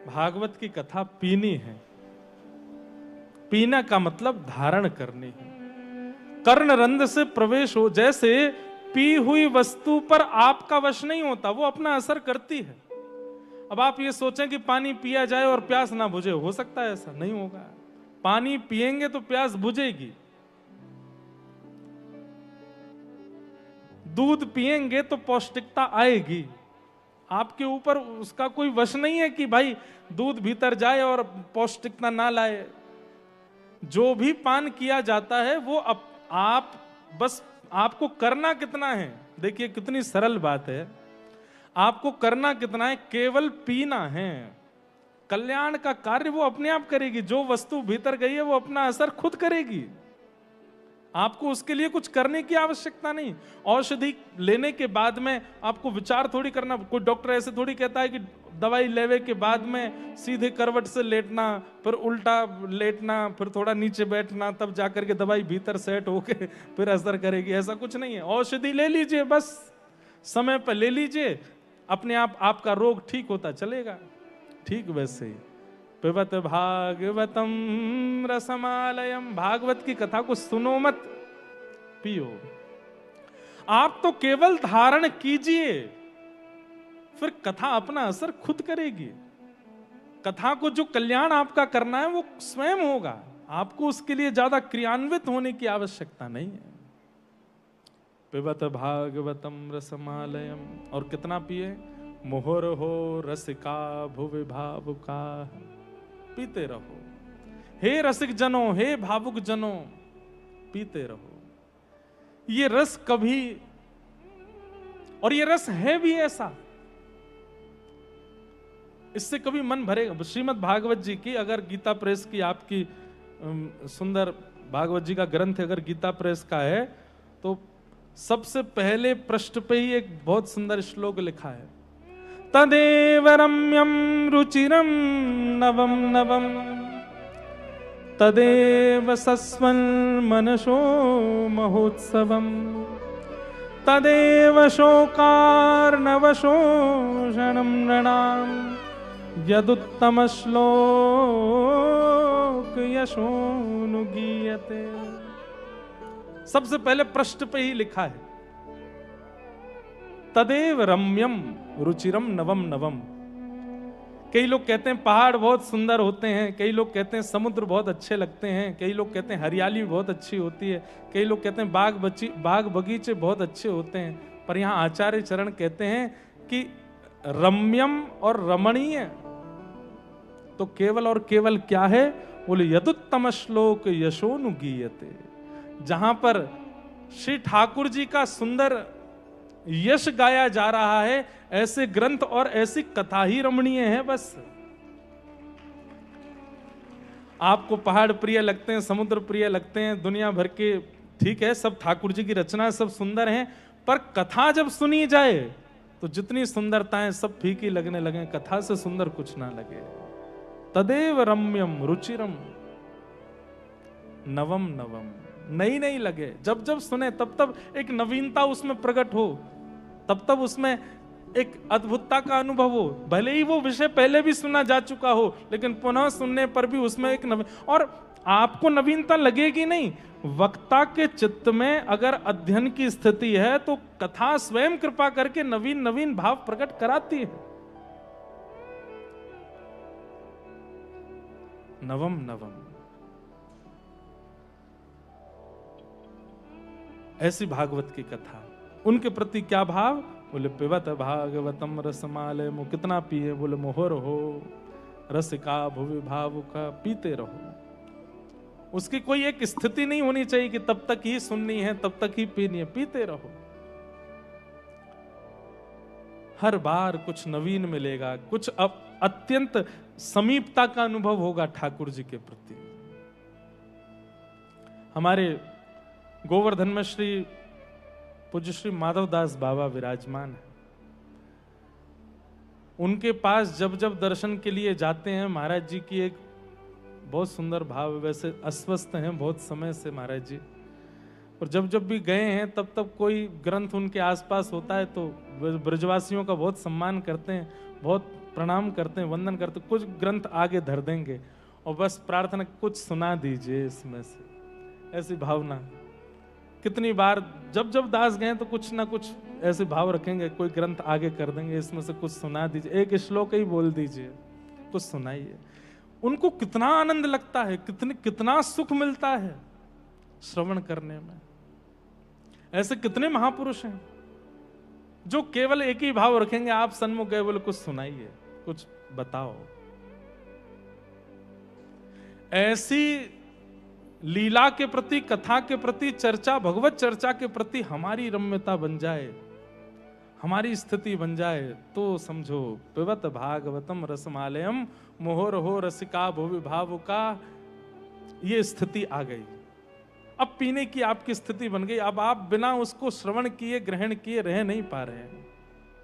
भागवत की कथा पीनी है। पीना का मतलब धारण करनी है, कर्ण रंध्र से प्रवेश हो। जैसे पी हुई वस्तु पर आपका वश नहीं होता, वो अपना असर करती है। अब आप ये सोचें कि पानी पिया जाए और प्यास ना बुझे, हो सकता है? ऐसा नहीं होगा। पानी पिएंगे तो प्यास बुझेगी, दूध पिएंगे तो पौष्टिकता आएगी। आपके ऊपर उसका कोई वश नहीं है कि भाई दूध भीतर जाए और पौष्टिकता ना लाए। जो भी पान किया जाता है वो आप बस आपको करना कितना है। देखिए कितनी सरल बात है, आपको करना कितना है, केवल पीना है। कल्याण का कार्य वो अपने आप करेगी। जो वस्तु भीतर गई है वो अपना असर खुद करेगी, आपको उसके लिए कुछ करने की आवश्यकता नहीं। औषधि लेने के बाद में आपको विचार थोड़ी करना। कोई डॉक्टर ऐसे थोड़ी कहता है कि दवाई लेने के बाद में सीधे करवट से लेटना, फिर उल्टा लेटना, फिर थोड़ा नीचे बैठना, तब जाकर के दवाई भीतर सेट होके फिर असर करेगी। ऐसा कुछ नहीं है। औषधि ले लीजिए, बस समय पर ले लीजिए, अपने आप आपका रोग ठीक होता चलेगा। ठीक वैसे ही पिबत भागवतम रसमालयम, भागवत की कथा को सुनो मत, पियो। आप तो केवल धारण कीजिए, फिर कथा अपना असर खुद करेगी। कथा को जो कल्याण आपका करना है वो स्वयं होगा, आपको उसके लिए ज्यादा क्रियान्वित होने की आवश्यकता नहीं है। पिबत भागवतम रसमालयम, और कितना पिए? मोहर हो रसिका भुवि भावुका, पीते रहो। हे रसिक जनों, हे भावुक जनों, पीते रहो। ये रस कभी, और ये रस है भी ऐसा, इससे कभी मन भरेगा। श्रीमद् भागवत जी की, अगर गीता प्रेस की आपकी सुंदर भागवत जी का ग्रंथ अगर गीता प्रेस का है, तो सबसे पहले पृष्ठ पे ही एक बहुत सुंदर श्लोक लिखा है, तदेव रम्यम रुचिरम नवम नवम, तदेव सस्वन् मनसो महोत्सवम, तदेव शोकार्णवशोषणं नृणां, यदुत्तम श्लोक यशोनुगीयते। सबसे पहले पृष्ठ पे ही लिखा है, तदेव रम्यम रुचिरम नवम नवम। कई लोग कहते हैं पहाड़ बहुत सुंदर होते हैं, कई लोग कहते हैं समुद्र बहुत अच्छे लगते हैं, कई लोग कहते हैं हरियाली बहुत अच्छी होती है, कई लोग कहते हैं बाग बगीचे बहुत अच्छे होते हैं। पर यहां आचार्य चरण कहते हैं कि रम्यम और रमणीय तो केवल और केवल क्या है? बोले यदुत्तम श्लोक यशोनुगीयते। जहां पर श्री ठाकुर जी का सुंदर यश गाया जा रहा है, ऐसे ग्रंथ और ऐसी कथा ही रमणीय है। बस आपको पहाड़ प्रिय लगते हैं, समुद्र प्रिय लगते हैं, दुनिया भर के, ठीक है, सब ठाकुर जी की रचना सब सुंदर हैं, पर कथा जब सुनी जाए तो जितनी सुंदरताएं सब फीकी लगने लगे, कथा से सुंदर कुछ ना लगे। तदेव रम्यम रुचिरम नवम नवम, नई नई लगे। जब जब सुने तब तब एक नवीनता उसमें प्रकट हो, तब तब उसमें एक अद्भुतता का अनुभव हो। भले ही वो विषय पहले भी सुना जा चुका हो, लेकिन पुनः सुनने पर भी उसमें एक और आपको नवीनता लगेगी नहीं। वक्ता के चित्त में अगर अध्ययन की स्थिति है तो कथा स्वयं कृपा करके नवीन नवीन भाव प्रकट कराती है। नवम नवम, ऐसी भागवत की कथा, उनके प्रति क्या भाव? बोले पिबत भागवतम रसमालय, कितना पिए? बोले मोहर हो रसिका भुवि भावुका, पीते रहो। उसकी कोई एक स्थिति नहीं होनी चाहिए कि तब तक ही सुननी है, तब तक ही पीनी है, पीते रहो। हर बार कुछ नवीन मिलेगा, कुछ अत्यंत समीपता का अनुभव होगा ठाकुर जी के प्रति। हमारे गोवर्धन में श्री पूज्य श्री माधवदास बाबा विराजमान है। उनके पास जब जब दर्शन के लिए जाते हैं, महाराज जी की एक बहुत सुंदर भाव, वैसे अस्वस्थ हैं बहुत समय से महाराज जी, और जब जब भी गए हैं तब तब कोई ग्रंथ उनके आसपास होता है तो ब्रजवासियों का बहुत सम्मान करते हैं, बहुत प्रणाम करते हैं, वंदन करते हैं, कुछ ग्रंथ आगे धर देंगे और बस प्रार्थना कुछ सुना दीजिए इसमें से, ऐसी भावना। कितनी बार जब जब दास गए तो कुछ ना कुछ ऐसे भाव रखेंगे, कोई ग्रंथ आगे कर देंगे, इसमें से कुछ सुना दीजिए, एक श्लोक ही बोल दीजिए, कुछ सुनाइए। उनको कितना आनंद लगता है, कितना सुख मिलता है श्रवण करने में। ऐसे कितने महापुरुष हैं जो केवल एक ही भाव रखेंगे, आप सन्मुख गए बोले कुछ सुनाइए, कुछ बताओ। ऐसी लीला के प्रति, कथा के प्रति, चर्चा, भगवत चर्चा के प्रति हमारी रम्यता बन जाए, हमारी स्थिति बन जाए, तो समझो पिबत भागवतम रसमालयम मोहर हो रसिका भुवि भावुका, ये स्थिति आ गई। अब पीने की आपकी स्थिति बन गई। अब आप बिना उसको श्रवण किए, ग्रहण किए रह नहीं पा रहे हैं।